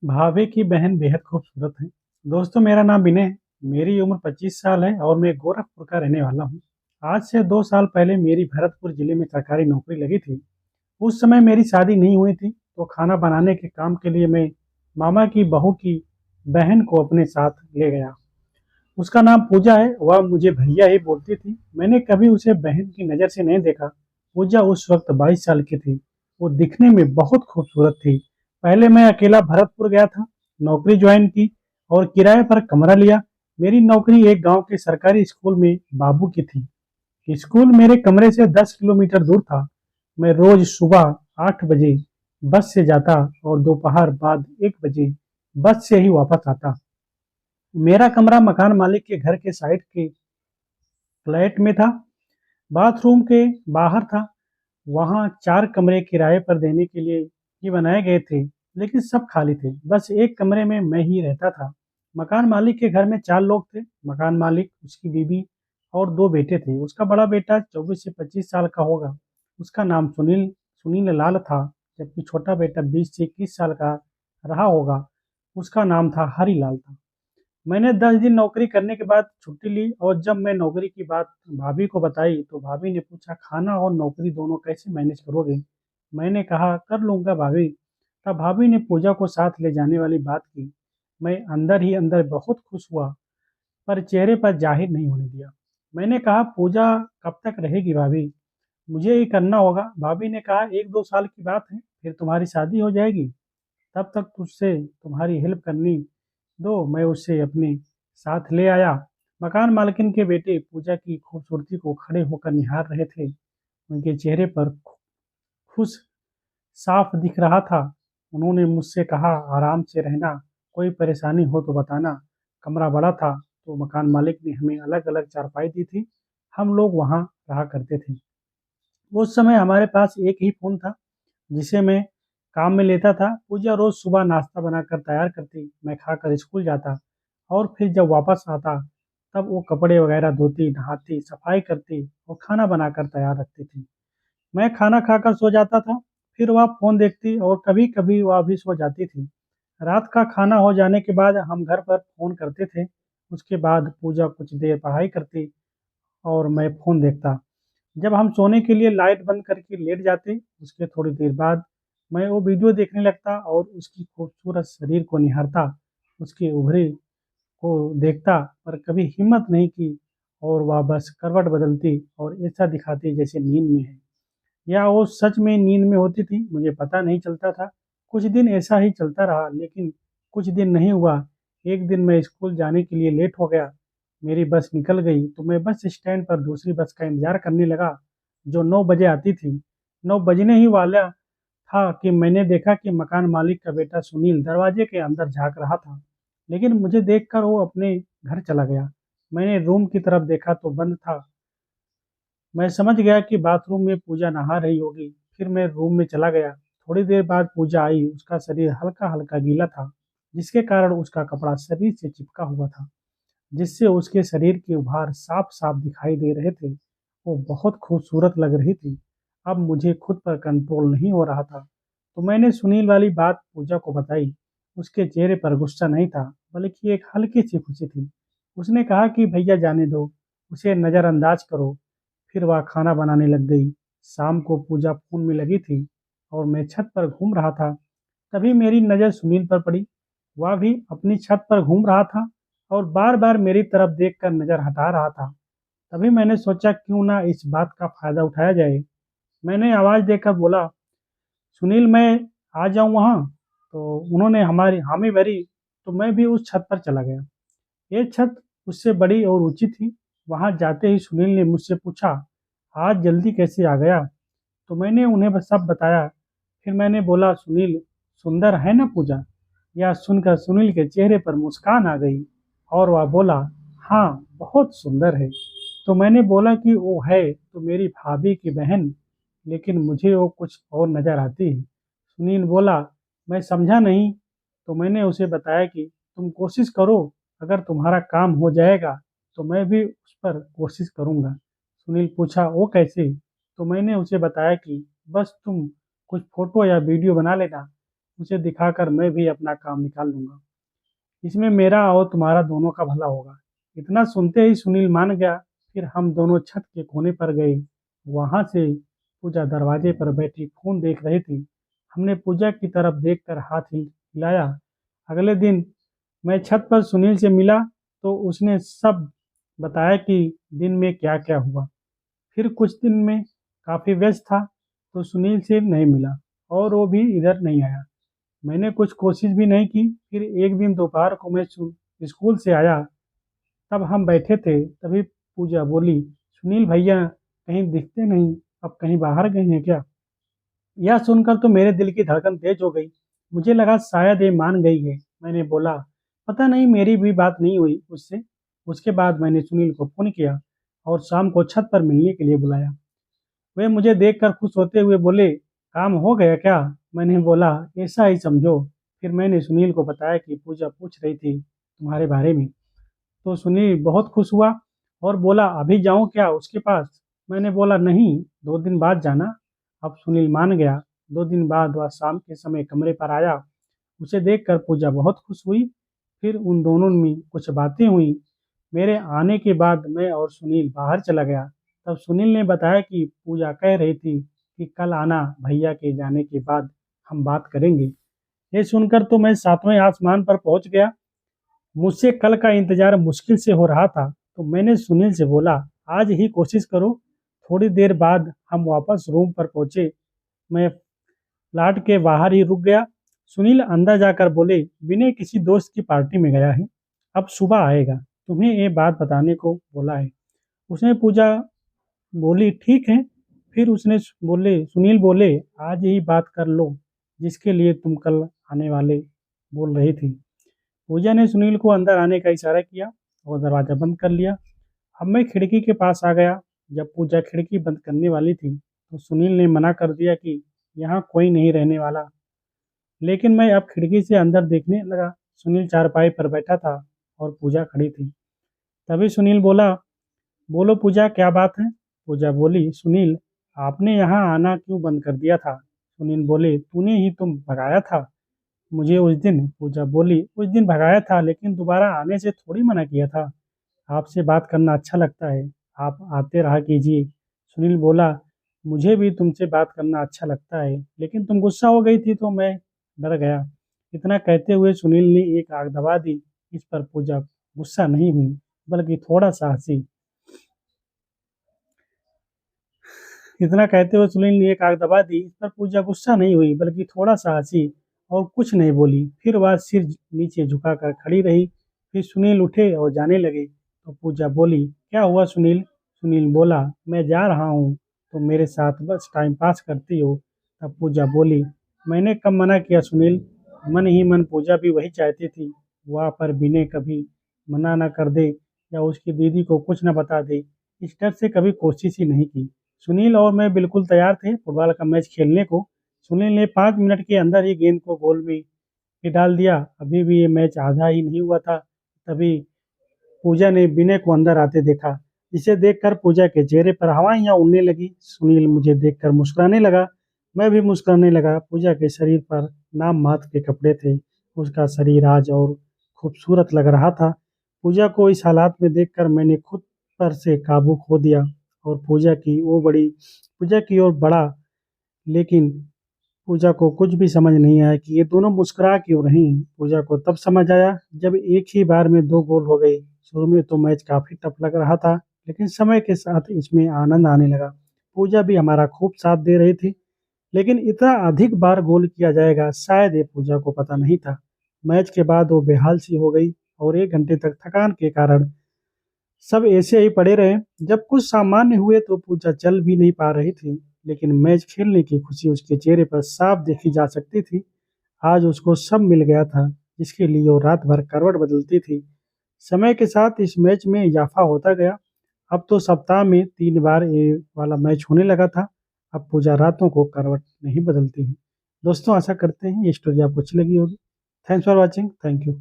भावे की बहन बेहद खूबसूरत है। दोस्तों, मेरा नाम विनय है। मेरी उम्र 25 साल है और मैं गोरखपुर का रहने वाला हूँ। आज से 2 साल पहले मेरी भरतपुर जिले में सरकारी नौकरी लगी थी। उस समय मेरी शादी नहीं हुई थी, तो खाना बनाने के काम के लिए मैं मामा की बहू की बहन को अपने साथ ले गया। उसका नाम पूजा है, वह मुझे भैया ही बोलती थी। मैंने कभी उसे बहन की नज़र से नहीं देखा। पूजा उस वक्त 22 साल की थी। वो दिखने में बहुत खूबसूरत थी। पहले मैं अकेला भरतपुर गया था, नौकरी ज्वाइन की और किराए पर कमरा लिया। मेरी नौकरी एक गांव के सरकारी स्कूल में बाबू की थी। स्कूल मेरे कमरे से 10 किलोमीटर दूर था। मैं रोज सुबह 8 बजे बस से जाता और दोपहर बाद 1 बजे बस से ही वापस आता। मेरा कमरा मकान मालिक के घर के साइड के फ्लैट में था। बाथरूम के बाहर था। वहाँ 4 कमरे किराए पर देने के लिए ही बनाए गए थे, लेकिन सब खाली थे। बस एक कमरे में मैं ही रहता था। मकान मालिक के घर में 4 लोग थे। मकान मालिक, उसकी बीवी और 2 बेटे थे। उसका बड़ा बेटा 24 से 25 साल का होगा। उसका नाम सुनील सुनील लाल था, जबकि छोटा बेटा 20 से 21 साल का रहा होगा। उसका नाम था हरीलाल था। मैंने 10 दिन नौकरी करने के बाद छुट्टी ली और जब मैं नौकरी की बात भाभी को बताई तो भाभी ने पूछा, खाना और नौकरी दोनों कैसे मैनेज करोगे? मैंने कहा, कर लूंगा भाभी। तब भाभी ने पूजा को साथ ले जाने वाली बात की। मैं अंदर ही अंदर बहुत खुश हुआ, पर चेहरे पर जाहिर नहीं होने दिया। मैंने कहा, पूजा कब तक रहेगी भाभी? मुझे ही करना होगा। भाभी ने कहा, 1-2 साल की बात है, फिर तुम्हारी शादी हो जाएगी। तब तक तुझसे तुम्हारी हेल्प करनी दो। मैं उसे अपने साथ ले आया। मकान मालकिन के बेटे पूजा की खूबसूरती को खड़े होकर निहार रहे थे। उनके चेहरे पर खुश साफ दिख रहा था। उन्होंने मुझसे कहा, आराम से रहना, कोई परेशानी हो तो बताना। कमरा बड़ा था, तो मकान मालिक ने हमें अलग अलग चारपाई दी थी। हम लोग वहाँ रहा करते थे। उस समय हमारे पास एक ही फ़ोन था, जिसे मैं काम में लेता था। पूजा रोज़ सुबह नाश्ता बनाकर तैयार करती, मैं खाकर स्कूल जाता और फिर जब वापस आता, तब वो कपड़े वगैरह धोती, नहाती, सफाई करती और खाना बनाकर तैयार रखती थी। मैं खाना खाकर सो जाता था, फिर वह फ़ोन देखती और कभी-कभी वह भी सो जाती थी। रात का खाना हो जाने के बाद हम घर पर फ़ोन करते थे। उसके बाद पूजा कुछ देर पढ़ाई करती और मैं फ़ोन देखता। जब हम सोने के लिए लाइट बंद करके लेट जाते, उसके थोड़ी देर बाद मैं वो वीडियो देखने लगता और उसकी खूबसूरत शरीर को निहारता, उसके उभरे को देखता, पर कभी हिम्मत नहीं की और वह बस करवट बदलती और ऐसा दिखाती जैसे नींद में है, या वो सच में नींद में होती थी, मुझे पता नहीं चलता था। कुछ दिन ऐसा ही चलता रहा, लेकिन कुछ दिन नहीं हुआ। एक दिन मैं स्कूल जाने के लिए लेट हो गया। मेरी बस निकल गई, तो मैं बस स्टैंड पर दूसरी बस का इंतज़ार करने लगा, जो 9 बजे आती थी। 9 बजने ही वाला था कि मैंने देखा कि मकान मालिक का बेटा सुनील दरवाजे के अंदर झाँक रहा था, लेकिन मुझे देखकर वो अपने घर चला गया। मैंने रूम की तरफ देखा तो बंद था। मैं समझ गया कि बाथरूम में पूजा नहा रही होगी। फिर मैं रूम में चला गया। थोड़ी देर बाद पूजा आई। उसका शरीर हल्का-हल्का गीला था, जिसके कारण उसका कपड़ा शरीर से चिपका हुआ था, जिससे उसके शरीर के उभार साफ-साफ दिखाई दे रहे थे। वो बहुत खूबसूरत लग रही थी। अब मुझे खुद पर कंट्रोल नहीं हो रहा था, तो मैंने सुनील वाली बात पूजा को बताई। उसके चेहरे पर गुस्सा नहीं था, बल्कि एक हल्की-सी खुशी थी। उसने कहा कि भैया जाने दो, उसे नज़रअंदाज करो। फिर वह खाना बनाने लग गई। शाम को पूजा फ़ोन में लगी थी और मैं छत पर घूम रहा था। तभी मेरी नज़र सुनील पर पड़ी। वह भी अपनी छत पर घूम रहा था और बार-बार मेरी तरफ देखकर नज़र हटा रहा था। तभी मैंने सोचा, क्यों ना इस बात का फ़ायदा उठाया जाए। मैंने आवाज़ देकर बोला, सुनील, मैं आ जाऊँ वहाँ? तो उन्होंने हमारी हामी भरी, तो मैं भी उस छत पर चला गया। ये छत उससे बड़ी और ऊँची थी। वहाँ जाते ही सुनील ने मुझसे पूछा, आज जल्दी कैसे आ गया? तो मैंने उन्हें बस सब बताया। फिर मैंने बोला, सुनील, सुंदर है ना पूजा? यह सुनकर सुनील के चेहरे पर मुस्कान आ गई और वह बोला, हाँ, बहुत सुंदर है। तो मैंने बोला कि वो है तो मेरी भाभी की बहन, लेकिन मुझे वो कुछ और नज़र आती है। सुनील बोला, मैं समझा नहीं। तो मैंने उसे बताया कि तुम कोशिश करो, अगर तुम्हारा काम हो जाएगा तो मैं भी उस पर कोशिश करूँगा। सुनील पूछा, वो कैसे? तो मैंने उसे बताया कि बस तुम कुछ फ़ोटो या वीडियो बना लेना, उसे दिखाकर मैं भी अपना काम निकाल लूँगा। इसमें मेरा और तुम्हारा दोनों का भला होगा। इतना सुनते ही सुनील मान गया। फिर हम दोनों छत के कोने पर गए। वहाँ से पूजा दरवाजे पर बैठी फ़ोन देख रही थी। हमने पूजा की तरफ देखकर हाथ हिलाया। अगले दिन मैं छत पर सुनील से मिला तो उसने सब बताया कि दिन में क्या-क्या हुआ। फिर कुछ दिन में काफ़ी व्यस्त था तो सुनील से नहीं मिला और वो भी इधर नहीं आया। मैंने कुछ कोशिश भी नहीं की। फिर एक दिन दोपहर को मैं स्कूल से आया, तब हम बैठे थे, तभी पूजा बोली, सुनील भैया कहीं दिखते नहीं, अब कहीं बाहर गए हैं क्या? यह सुनकर तो मेरे दिल की धड़कन तेज हो गई। मुझे लगा शायद ये मान गई है। मैंने बोला, पता नहीं, मेरी भी बात नहीं हुई उससे। उसके बाद मैंने सुनील को फ़ोन किया और शाम को छत पर मिलने के लिए बुलाया। वे मुझे देखकर खुश होते हुए बोले, काम हो गया क्या? मैंने बोला, ऐसा ही समझो। फिर मैंने सुनील को बताया कि पूजा पूछ रही थी तुम्हारे बारे में। तो सुनील बहुत खुश हुआ और बोला, अभी जाऊं क्या उसके पास? मैंने बोला, नहीं, 2 दिन बाद जाना। अब सुनील मान गया। 2 दिन बाद वह शाम के समय कमरे पर आया। उसे देखकर पूजा बहुत खुश हुई। फिर उन दोनों में कुछ बातें हुई। मेरे आने के बाद मैं और सुनील बाहर चला गया। तब सुनील ने बताया कि पूजा कह रही थी कि कल आना, भैया के जाने के बाद हम बात करेंगे। ये सुनकर तो मैं सातवें आसमान पर पहुंच गया। मुझसे कल का इंतजार मुश्किल से हो रहा था तो मैंने सुनील से बोला, आज ही कोशिश करो। थोड़ी देर बाद हम वापस रूम पर पहुंचे। मैं फ्लैट के बाहर ही रुक गया। सुनील अंदर जाकर बोले, विनय किसी दोस्त की पार्टी में गया है, अब सुबह आएगा, तुम्हें ये बात बताने को बोला है। उसने पूजा बोली, ठीक है। फिर सुनील बोले, आज ही बात कर लो जिसके लिए तुम कल आने वाले बोल रही थी। पूजा ने सुनील को अंदर आने का इशारा किया और दरवाज़ा बंद कर लिया। अब मैं खिड़की के पास आ गया। जब पूजा खिड़की बंद करने वाली थी तो सुनील ने मना कर दिया कि यहाँ कोई नहीं रहने वाला। लेकिन मैं अब खिड़की से अंदर देखने लगा। सुनील चारपाई पर बैठा था और पूजा खड़ी थी। तभी सुनील बोला, बोलो पूजा, क्या बात है? पूजा बोली, सुनील, आपने यहाँ आना क्यों बंद कर दिया था? सुनील बोले, तूने ही तुम भगाया था मुझे उस दिन। पूजा बोली, उस दिन भगाया था लेकिन दोबारा आने से थोड़ी मना किया था। आपसे बात करना अच्छा लगता है, आप आते रहा कीजिए। सुनील बोला, मुझे भी तुमसे बात करना अच्छा लगता है लेकिन तुम गुस्सा हो गई थी तो मैं डर गया। इतना कहते हुए सुनील ने एक आग दबा दी। इस पर पूजा गुस्सा नहीं हुई बल्कि थोड़ा सा हंसी। इतना कहते हुए सुनील ने एक आग दबा दी। इस पर पूजा गुस्सा नहीं हुई बल्कि थोड़ा सा हंसी और कुछ नहीं बोली। फिर वह सिर नीचे झुकाकर खड़ी रही। फिर सुनील उठे और जाने लगे तो पूजा बोली, क्या हुआ सुनील? सुनील बोला, मैं जा रहा हूँ, तो मेरे साथ बस टाइम पास करती हो। तब पूजा बोली, मैंने कब मना किया सुनील? मन ही मन पूजा भी वही चाहती थी। वहाँ पर विनय कभी मना न कर दे या उसकी दीदी को कुछ न बता दे, इस डर से कभी कोशिश ही नहीं की। सुनील और मैं बिल्कुल तैयार थे फुटबॉल का मैच खेलने को। सुनील ने 5 मिनट के अंदर ही गेंद को गोल में ही डाल दिया। अभी भी ये मैच आधा ही नहीं हुआ था, तभी पूजा ने विनय को अंदर आते देखा। इसे देखकर पूजा के चेहरे पर हवाइयाँ उड़ने लगी। सुनील मुझे देखकर मुस्कुराने लगा। मैं भी मुस्कुराने लगा। पूजा के शरीर पर नाम मात्र के कपड़े थे। उसका शरीर आज और खूबसूरत लग रहा था। पूजा को इस हालात में देखकर मैंने खुद पर से काबू खो दिया और पूजा की ओर बढ़ा। लेकिन पूजा को कुछ भी समझ नहीं आया कि ये दोनों मुस्कुरा क्यों रही हैं। पूजा को तब समझ आया जब एक ही बार में 2 गोल हो गए। शुरू में तो मैच काफी टफ लग रहा था लेकिन समय के साथ इसमें आनंद आने लगा। पूजा भी हमारा खूब साथ दे रही थी लेकिन इतना अधिक बार गोल किया जाएगा शायद ये पूजा को पता नहीं था। मैच के बाद वो बेहाल सी हो गई और 1 घंटे तक थकान के कारण सब ऐसे ही पड़े रहे। जब कुछ सामान्य हुए तो पूजा चल भी नहीं पा रही थी लेकिन मैच खेलने की खुशी उसके चेहरे पर साफ देखी जा सकती थी। आज उसको सब मिल गया था जिसके लिए वो रात भर करवट बदलती थी। समय के साथ इस मैच में इजाफा होता गया। अब तो सप्ताह में 3 बार ये वाला मैच होने लगा था। अब पूजा रातों को करवट नहीं बदलती है। दोस्तों, आशा करते हैं ये स्टोरी आपको अच्छी लगी होगी। Thanks for watching. Thank you.